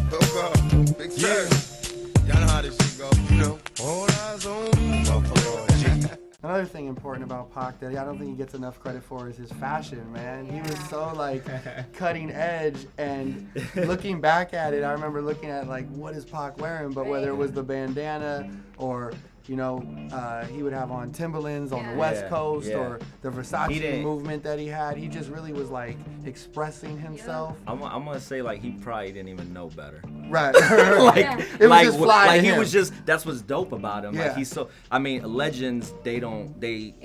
Big y'all know how this shit go. You know, all eyes on me. Another thing important about Pac that I don't think he gets enough credit for is his fashion, man. He was so like cutting edge, and looking back at it, I remember looking at like, what is Pac wearing? But whether it was the bandana or, you know, he would have on Timberlands on the West Coast, or the Versace movement that he had. He just really was like expressing himself. I'm gonna say like he probably didn't even know better. Right. It was just fly like to he him. was just, that's what's dope about him. Like he's so, I mean, legends, they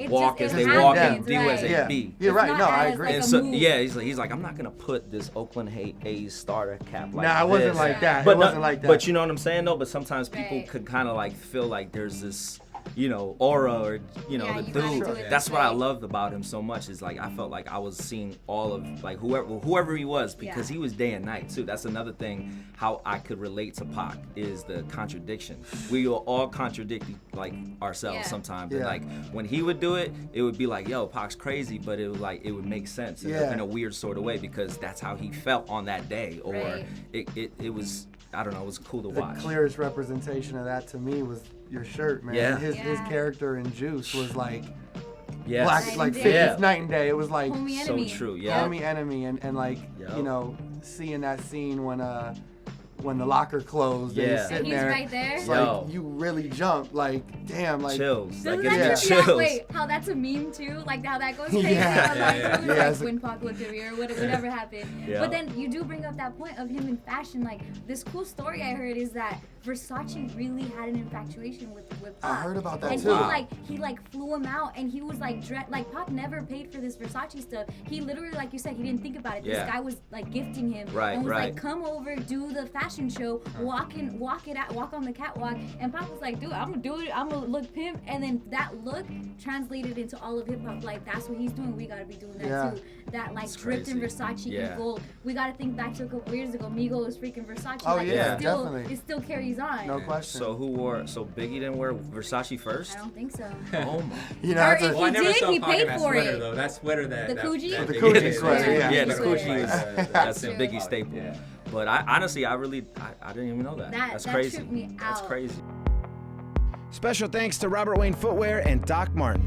walk as they walk and do as they be. You're right. No, I agree. Like and so he's like, I'm not gonna put this Oakland A's starter cap like this. Nah, it wasn't like that. But it wasn't like that. But you know what I'm saying though? But sometimes people could kind of like feel like there's this, you know, aura, or, you know, the dude. That's what I loved about him so much, is like I felt like I was seeing all of like whoever he was, because he was day and night too. That's another thing how I could relate to Pac, is the contradiction. We will all contradict like ourselves sometimes. And like when he would do it, it would be like, yo, Pac's crazy, but it was like it would make sense in a weird sort of way, because that's how he felt on that day, or it was, I don't know, it was cool to watch. The clearest representation of that to me was your shirt, man. His character in Juice was like black, like 50s night and day. It was like so true, homie enemy, and like you know, seeing that scene when the locker closed and he's sitting there, right there. It's like you really jumped, like damn, like chills. Doesn't like, that chills. Wait, how that's a meme too? Like how that goes crazy. Like when Pac looked at me or whatever happened. But then you do bring up that point of him in fashion. Like this cool story I heard is that Versace really had an infatuation with Pac. I heard about that and too. And he flew him out, and he was like Pac never paid for this Versace stuff. He literally, like you said, he didn't think about it. This guy was like gifting him and was like, come over, do the fashion show, walk on the catwalk. And Pac was like, dude, I'm gonna do it. I'm gonna look pimp. And then that look translated into all of hip hop. Like that's what he's doing. We gotta be doing that too. That like dripped in Versace and gold. We gotta think back to a couple years ago. Migos freaking Versace. Oh like, definitely. It still carries on. No question. So Biggie didn't wear Versace first? I don't think so. Oh my. You know, if he did, he paid for it. Though. That sweater the Coogi? The Coogi sweater, the Coogi was that's a true. Biggie staple. Yeah. But I honestly, I didn't even know that. That's crazy. Tripped me out. That's crazy. Special thanks to Robert Wayne Footwear and Doc Martin.